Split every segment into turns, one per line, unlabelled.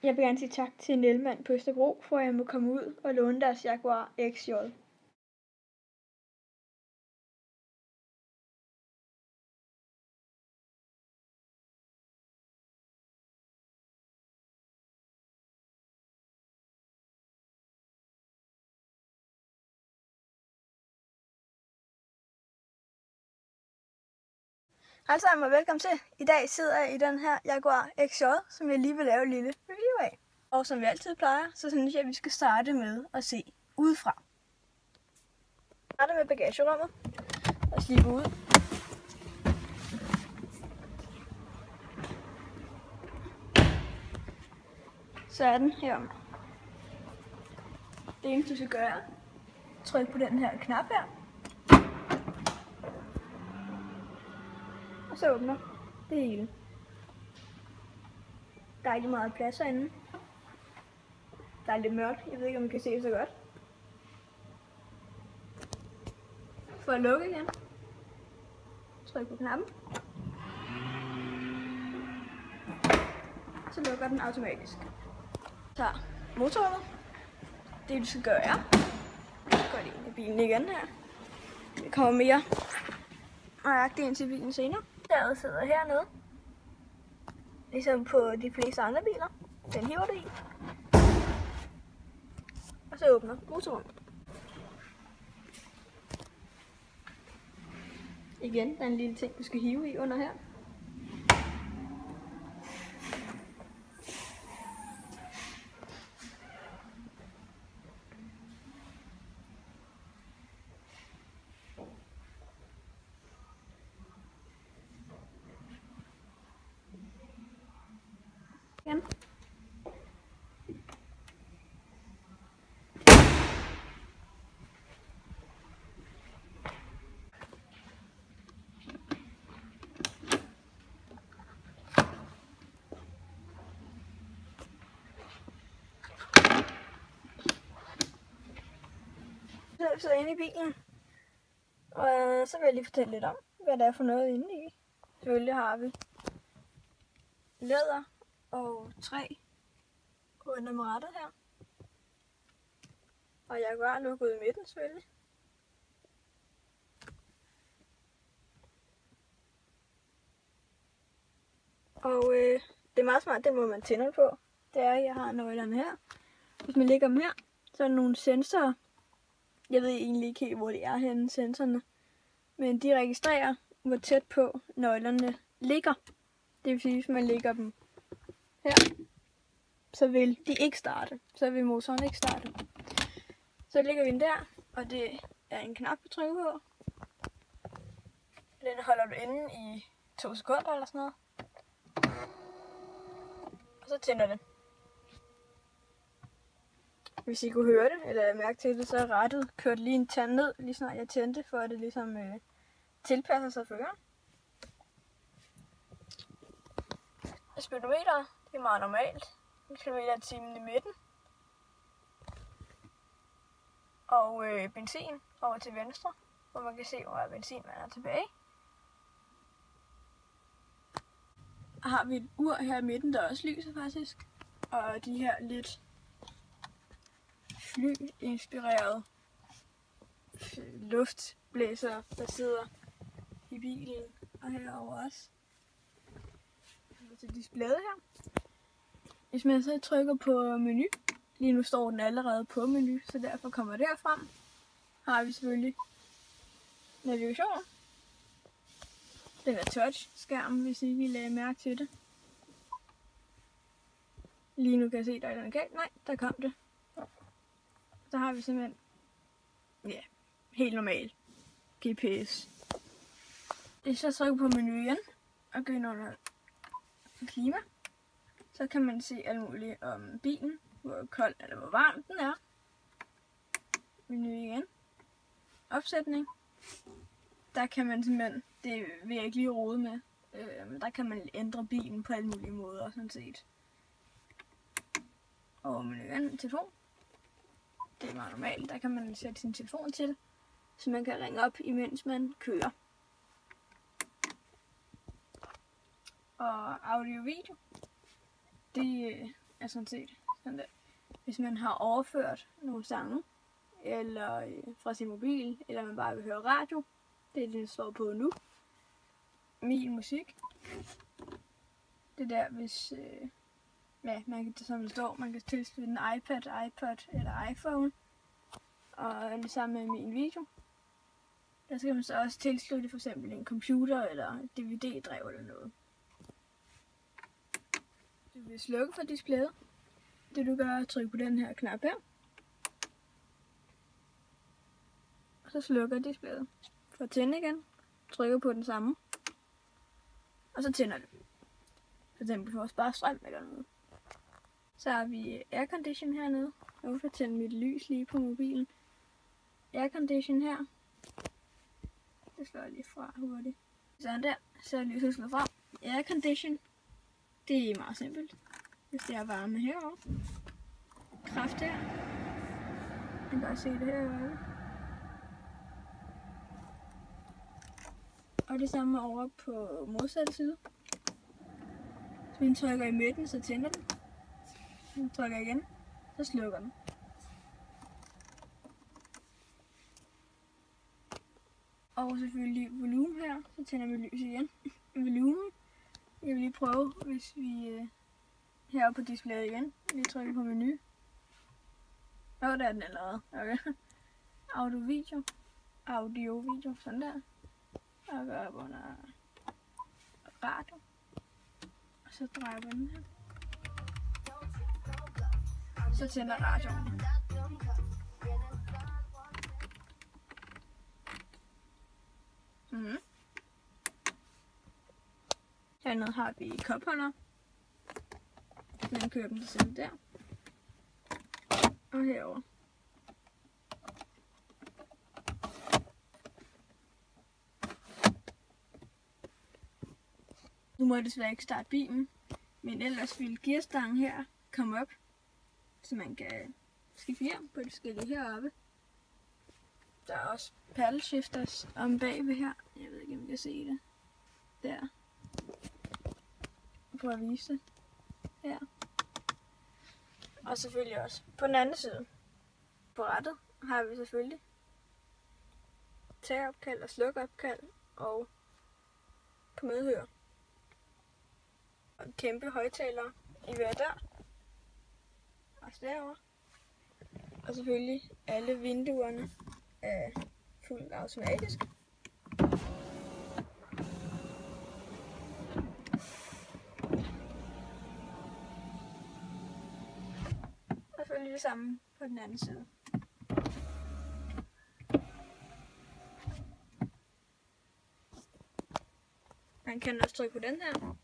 Jeg vil gerne sige tak til Nelmand på Østerbro, for at jeg må komme ud og låne deres Jaguar XJ. Hej sammen og velkommen til. I dag sidder jeg i den her Jaguar XJ, som jeg lige vil lave en lille review af. Og som vi altid plejer, så synes jeg, at vi skal starte med at se udefra. Starte med bagagerummet og slippe ud. Så er den her. Det eneste du skal gøre er trykke på den her knap her. Og så åbner det hele. Dejligt meget plads herinde. Der er lidt mørkt, jeg ved ikke om I kan se det så godt. For at lukke igen, tryk på knappen. Så lukker den automatisk. Så motorrummet. Det du skal gøre er, går det ind i bilen igen her. Det kommer mere nøjagtigt ind til bilen senere. Der sidder hernede, ligesom på de fleste andre biler. Den hiver du i, og så åbner motorrummet. Igen, der er en lille ting, du skal hive i under her. Igen. Så sidder inde i bilen, og så vil jeg lige fortælle lidt om, hvad der er for noget inde i. Selvfølgelig har vi læder og træ rundt om rattet her. Og Jaguar lukket i midten selvfølgelig. Og det er meget smart, den måde man tænder på. Det er, at jeg har nøglerne her. Hvis man lægger dem her, så er der nogle sensorer. Jeg ved egentlig ikke helt, hvor de er henne, sensorerne. Men de registrerer, hvor tæt på nøglerne ligger. Det vil sige, hvis man lægger dem her, så vil de ikke starte. Så vil motoren ikke starte. Så lægger vi den der, og det er en knap, du trykker på. Den holder du inde i 2 sekunder eller sådan noget. Og så tænder det. Hvis I kunne høre det, eller mærke til det, så er rattet kørt lige en tand ned, lige snart jeg tændte, for at det ligesom tilpasser sig føreren. Speedometer, det er meget normalt. 1 km/t i midten. Og benzin over til venstre, hvor man kan se, hvor benzin man er tilbage. Og har vi et ur her i midten, der også lyser faktisk. Og de her lidt fly-inspirerede luftblæsere, der sidder i bilen og herover også. Til displayet her. Hvis man så trykker på menu, lige nu står den allerede på menu, så derfor kommer det her frem. Har vi selvfølgelig navigation. Den er touch-skærmen, hvis I ikke lagde mærke til det. Lige nu kan jeg se, der er noget galt. Nej, der kom det. Så har vi simpelthen, ja, helt normal GPS. Hvis jeg trykker på menu igen, og går ind under klima, så kan man se alt muligt om bilen, hvor kold eller hvor varm den er. Menu igen. Opsætning. Der kan man simpelthen, det vil jeg ikke lige rode med, der kan man ændre bilen på alle mulige måder, sådan set. Og menu igen, telefon. Det er meget normalt, der kan man sætte sin telefon til, så man kan ringe op, imens man kører. Og audio-video, det er sådan set sådan der. Hvis man har overført nogle sange, eller fra sin mobil, eller man bare vil høre radio, det er det, der står på nu. Min musik. Det der, hvis ja, man kan, som det står, man kan tilslutte en iPad, iPod eller iPhone. Og det samme med min video. Der skal man så også tilslutte for eksempel en computer eller DVD-drev eller noget. Du vil slukke for displayet. Det du gør er at trykke på den her knap her. Og så slukker displayet. For at tænde igen, trykker på den samme. Og så tænder det. For eksempel for at spare strøm eller noget. Så har vi aircondition hernede. Jeg vil tænde mit lys lige på mobilen. Aircondition her. Det slår jeg lige fra hurtigt. Sådan der, så er lyset slået frem. Aircondition, det er meget simpelt. Hvis det er varme herovre. Kraft her. Man kan godt se det herovre. Og det samme over på modsatte side. Så vi trykker i midten, så tænder den. Så trykker igen, så slukker den. Og selvfølgelig volumen her, så tænder vi lys igen. Volumen. Jeg vil lige prøve, hvis vi heroppe på displayet igen. Lige trykker på menu. Der er den allerede. Okay. Audio video, sådan der. Og går op under radio. Og så drejer vi den her. Så tænder radioen. Hernede har vi kopholder. Man kører dem selv der. Og herover. Nu må jeg desværre ikke starte bilen, men ellers vil gearstangen her komme op, så man kan skifte hjem på det forskellige heroppe. Der er også paddle shifters om bagved her. Jeg ved ikke, om I kan se det. Der. Prøv at vise det. Her. Og selvfølgelig også på den anden side. På rattet har vi selvfølgelig tageopkald og slukopkald og på medhør. Og en kæmpe højttaler i hver dør. Også derovre. Og selvfølgelig alle vinduerne er fuldt automatisk. Og selvfølgelig det samme på den anden side. Man kan også trykke på den her.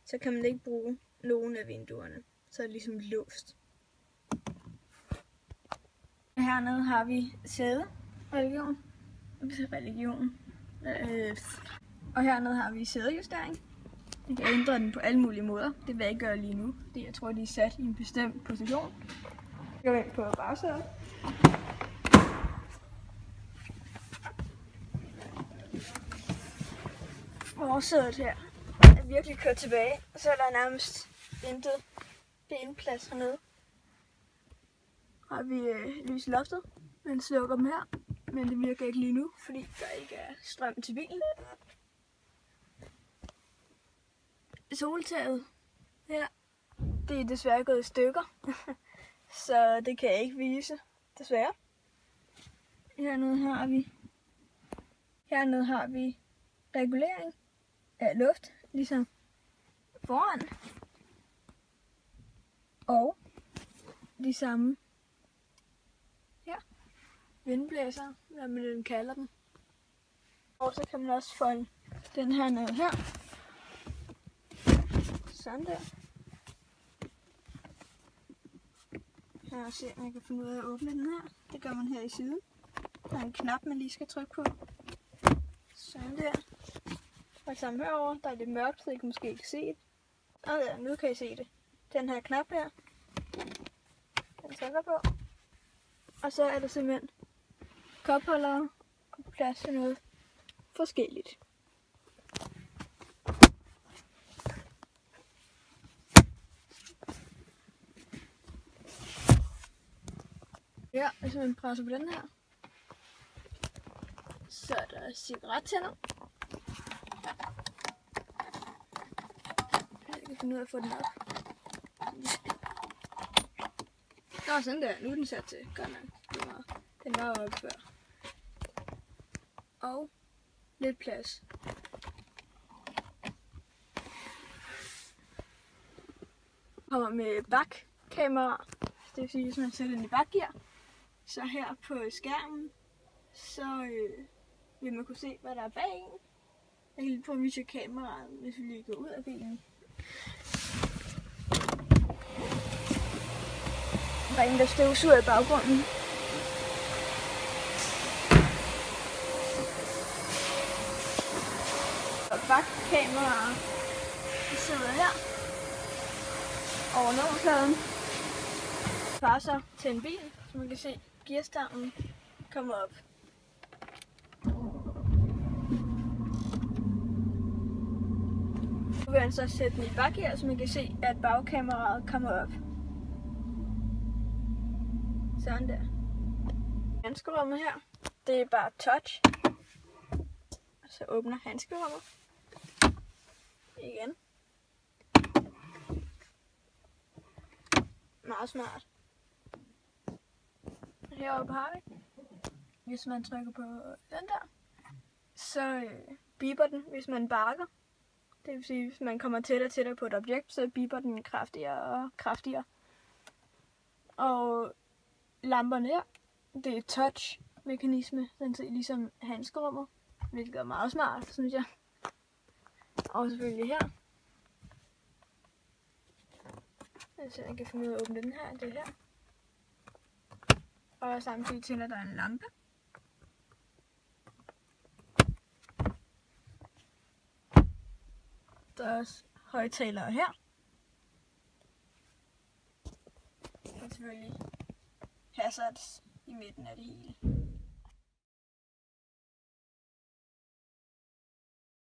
Så kan man ikke bruge nogen af vinduerne. Så er det ligesom låst. Hernede har vi sædereligion. Og hernede har vi sædejustering. Jeg kan ændre den på alle mulige måder. Det vil jeg ikke gøre lige nu, fordi jeg tror, de er sat i en bestemt position. Jeg går ind på bagsædet. Forsædet her er virkelig kørt tilbage, og så er der nærmest intet benplads hernede. Har vi lys i loftet, men slukker dem her, men det virker ikke lige nu, fordi der ikke er strøm til bilen. Soltaget her, det er desværre gået i stykker, så det kan jeg ikke vise, desværre. Hernede har vi regulering af luft, ligesom foran. Og de samme her, vindblæser, hvad man kalder den. Og så kan man også folde den her ned her. Sådan der. Her og se, om jeg kan finde ud af at åbne den her. Det gør man her i siden. Der er en knap, man lige skal trykke på. Sådan der. Og sammen herovre, der er lidt mørkt, så I måske ikke se det. Og ja, nu kan I se det. Den her knap her. Den trykker på. Og så er der simpelthen kopholdere og plads til noget forskelligt. Her, hvis man presser på den her, så er der cigarettænder. Jeg kan finde ud af at få den op. Nå, sådan der. Nu er den sat til. Godt nok. Den var oppe før. Og lidt plads. Kommer med bakkamera. Det vil sige, hvis man sætter den i bakgear, så her på skærmen, så vil man kunne se, hvad der er bag en. Jeg kan lige prøve at vise kameraet, hvis vi lige går ud af bilen. Der er en, der støvsuger i baggrunden. Og bakkameraet, det sidder her over nummerpladen. Passer til en bil, så man kan se gearstangen komme op. Nu vil han så sætte den i bakgear, så man kan se, at bagkameraet kommer op. Sådan der. Handskerummet her, det er bare touch. Og så åbner handskerummet. Igen. Meget smart. Heroppe har vi. Hvis man trykker på den der, så beeper den, hvis man bakker. Det vil sige, hvis man kommer tættere og tættere på et objekt, så beeper den kraftigere og kraftigere. Og lamperne her, det er touch-mekanisme, den ser ligesom handskerummet, hvilket er meget smart, synes jeg. Og selvfølgelig her. Så jeg kan finde ud af at åbne den her, det her. Og samtidig tænder der en lampe. Der er også højttalere her. Og selvfølgelig hazards i midten af det hele.